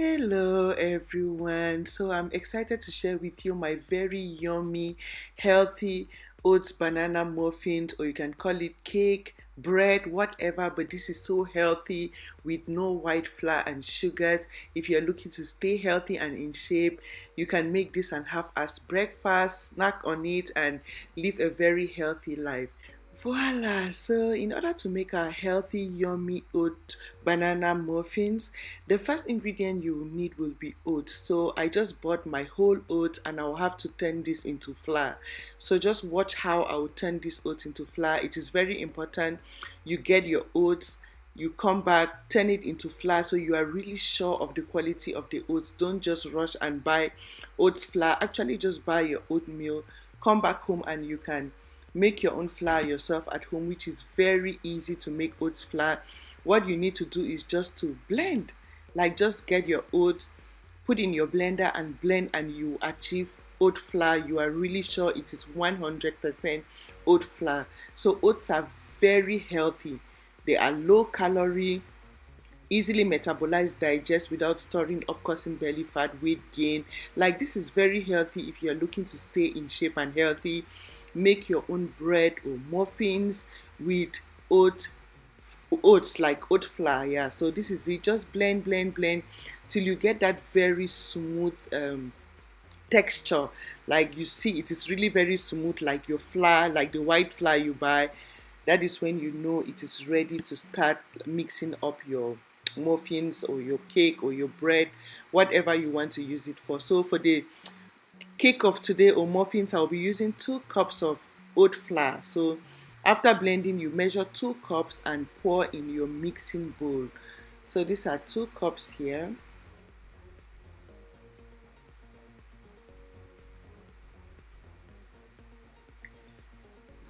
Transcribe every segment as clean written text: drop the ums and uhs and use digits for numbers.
Hello everyone. So I'm excited to share with you my very yummy, healthy oats banana muffins, or you can call it cake, bread, whatever, but this is so healthy with no white flour and sugars. If you're looking to stay healthy and in shape, you can make this and have as breakfast, snack on it, and live a very healthy life. Voila! So, in order to make our healthy, yummy oat banana muffins, the first ingredient you will need will be oats. So, I just bought my whole oats and I'll have to turn this into flour. So, just watch how I will turn this oats into flour. It is very important you get your oats, you come back, turn it into flour so you are really sure of the quality of the oats. Don't just rush and buy oats flour. Actually, just buy your oatmeal, come back home, and you can make your own flour yourself at home, which is very easy to make oats flour. What you need to do is just to blend, like just get your oats, put in your blender and blend, and you achieve oat flour. You are really sure it is 100% oat flour. So oats are very healthy. They are low calorie, easily metabolized, digest without storing up, causing belly fat, weight gain. Like, this is very healthy if you're looking to stay in shape and healthy. Make your own bread or muffins with oats, like oat flour. Yeah, so this is it. Just blend till you get that very smooth texture. Like, you see, it is really very smooth, like your flour, like the white flour you buy. That is when you know it is ready to start mixing up your muffins or your cake or your bread, whatever you want to use it for. So for the cake of today or muffins, I'll be using 2 cups of oat flour. So after blending, you measure 2 cups and pour in your mixing bowl. So these are 2 cups here.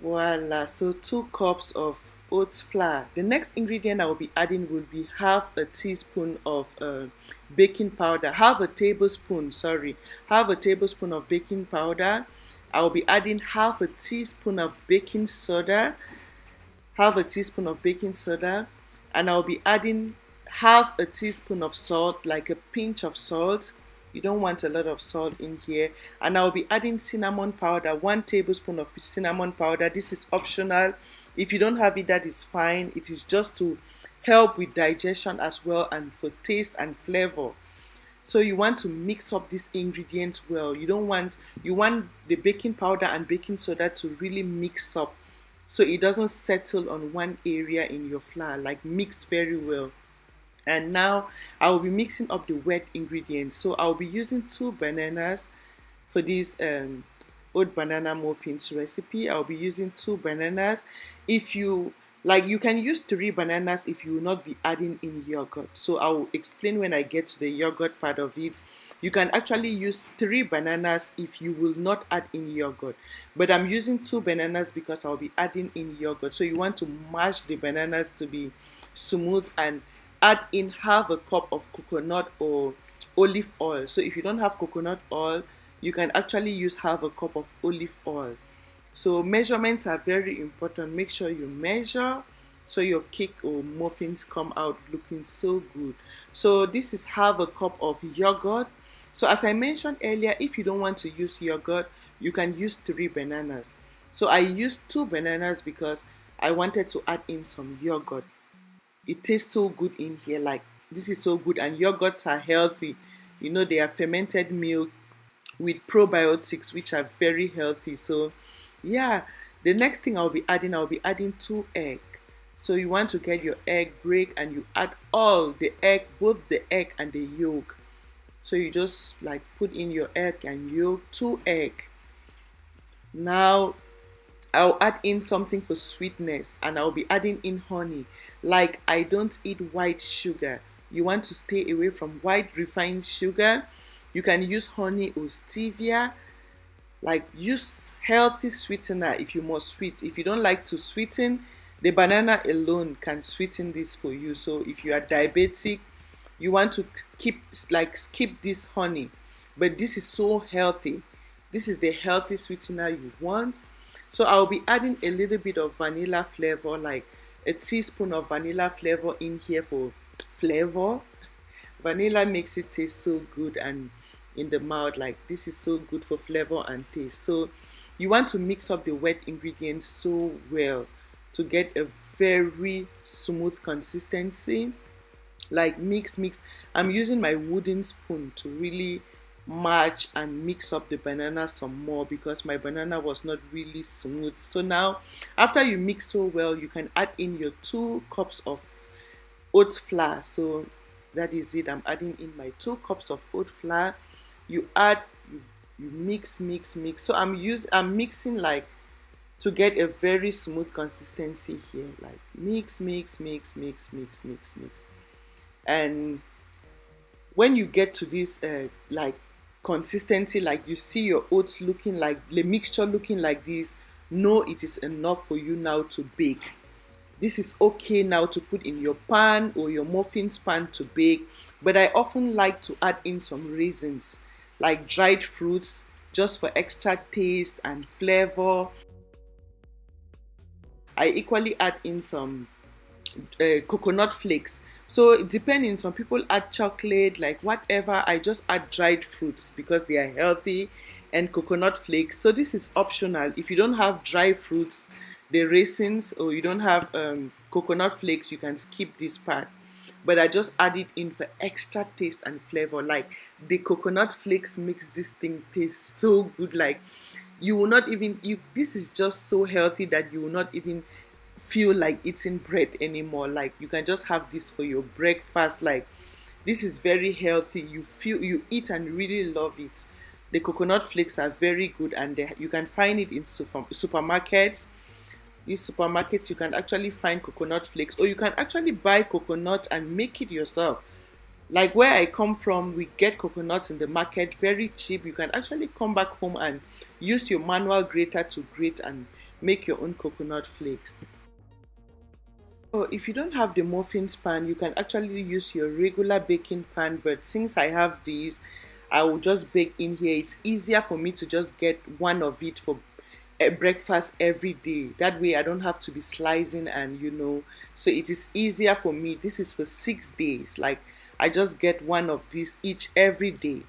Voila, so 2 cups of oats flour. The next ingredient I will be adding will be half a teaspoon of baking powder, half a tablespoon of baking powder. I will be adding half a teaspoon of baking soda, and I'll be adding half a teaspoon of salt, like a pinch of salt. You don't want a lot of salt in here. And I'll be adding cinnamon powder, 1 tablespoon of cinnamon powder. This is optional. If you don't have it, that is fine. It is just to help with digestion as well, and for taste and flavor. So you want to mix up these ingredients well. You want the baking powder and baking soda to really mix up so it doesn't settle on one area in your flour, like mix very well. And now I will be mixing up the wet ingredients. So I'll be using 2 bananas for this oat banana muffins recipe. I'll be using 2 bananas. If you like, you can use 3 bananas if you will not be adding in yogurt. So I will explain when I get to the yogurt part of it. You can actually use 3 bananas if you will not add in yogurt. But I'm using 2 bananas because I'll be adding in yogurt. So you want to mash the bananas to be smooth, and add in half a cup of coconut or olive oil. So if you don't have coconut oil, you can actually use half a cup of olive oil. So measurements are very important. Make sure you measure so your cake or muffins come out looking so good. So this is half a cup of yogurt. So as I mentioned earlier, if you don't want to use yogurt, you can use 3 bananas. So I used 2 bananas because I wanted to add in some yogurt. It tastes so good in here. Like, this is so good, and yogurts are healthy. They are fermented milk with probiotics, which are very healthy. So yeah, the next thing I'll be adding 2 egg. So you want to get your egg, break, and you add all the egg, both the egg and the yolk. So you just like put in your egg and yolk, 2 egg. Now I'll add in something for sweetness, and I'll be adding in honey. Like, I don't eat white sugar. You want to stay away from white refined sugar. You can use honey or stevia. Like, use healthy sweetener if you must sweet. If you don't like to sweeten, the banana alone can sweeten this for you. So if you are diabetic, you want to skip this honey. But this is so healthy. This is the healthy sweetener you want. So I'll be adding a little bit of vanilla flavor, like a teaspoon of vanilla flavor in here for flavor. Vanilla makes it taste so good and in the mouth, like this is so good for flavor and taste. So you want to mix up the wet ingredients so well to get a very smooth consistency. Like mix. I'm using my wooden spoon to really match and mix up the banana some more because my banana was not really smooth. So now after you mix so well, you can add in your 2 cups of oat flour. So that is it. I'm adding in my 2 cups of oat flour. You add, you mix. So I'm mixing like to get a very smooth consistency here. Like mix. And when you get to this like consistency, like you see your oats looking like the mixture looking like this, know it is enough for you now to bake. This is okay now to put in your pan or your muffins pan to bake. But I often like to add in some raisins, like dried fruits, just for extra taste and flavor. I equally add in some coconut flakes. So depending, some people add chocolate, like whatever. I just add dried fruits because they are healthy, and coconut flakes. So this is optional. If you don't have dry fruits, the raisins, or you don't have coconut flakes, you can skip this part. But I just add it in for extra taste and flavor. Like the coconut flakes makes this thing taste so good. Like you will not even you this is just so healthy that you will not even feel like eating bread anymore. Like you can just have this for your breakfast. Like this is very healthy. You eat and really love it. The coconut flakes are very good, and you can find it in supermarkets. These supermarkets, you can actually find coconut flakes, or you can actually buy coconut and make it yourself. Like where I come from, we get coconuts in the market very cheap. You can actually come back home and use your manual grater to grate and make your own coconut flakes. So if you don't have the muffins pan, you can actually use your regular baking pan. But since I have these, I will just bake in here. It's easier for me to just get one of it for a breakfast every day. That way I don't have to be slicing, and so it is easier for me. This is for 6 days. Like I just get one of these each every day.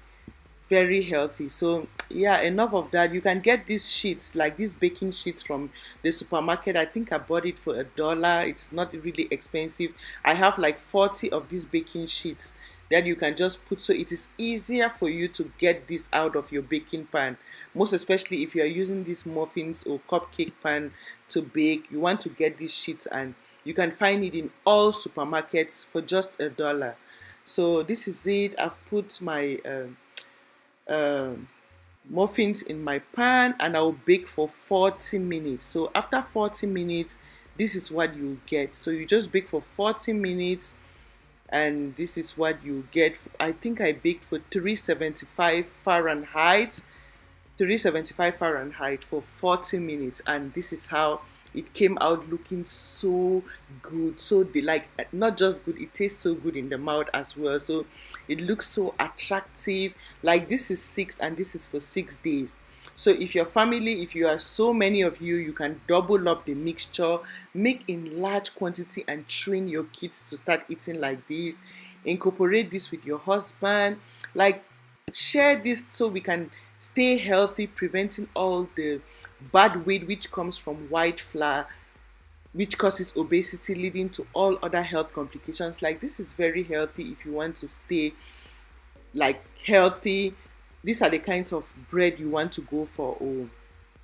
Very healthy. So yeah, enough of that. You can get these sheets, like these baking sheets, from the supermarket. I think I bought it for $1. It's not really expensive. I have like 40 of these baking sheets that you can just put, so it is easier for you to get this out of your baking pan. Most especially if you are using these muffins or cupcake pan to bake, you want to get these sheets, and you can find it in all supermarkets for just $1. So this is it. I've put my um muffins in my pan, and I'll bake for 40 minutes. So after 40 minutes, this is what you get. So you just bake for 40 minutes, and this is what you get. I think I baked for 375 Fahrenheit for 40 minutes, and this is how it came out, looking so good. So they like, not just good, it tastes so good in the mouth as well. So it looks so attractive. Like this is 6, and this is for 6 days. So if your family, if you are so many of you, you can double up the mixture, make in large quantity, and train your kids to start eating like this. Incorporate this with your husband. Like share this so we can stay healthy, preventing all the bad weight which comes from white flour, which causes obesity, leading to all other health complications. Like this is very healthy if you want to stay like healthy. These are the kinds of bread you want to go for. Or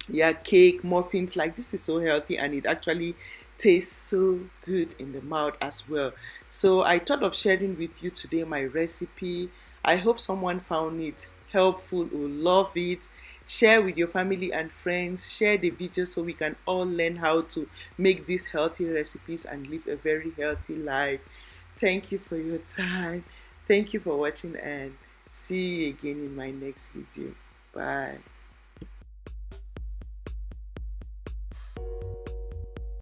yeah, cake, muffins. Like this is so healthy, and it actually tastes so good in the mouth as well. So I thought of sharing with you today my recipe. I hope someone found it helpful or love it. Share with your family and friends. Share the video so we can all learn how to make these healthy recipes and live a very healthy life. Thank you for your time. Thank you for watching, and see you again in my next video. Bye.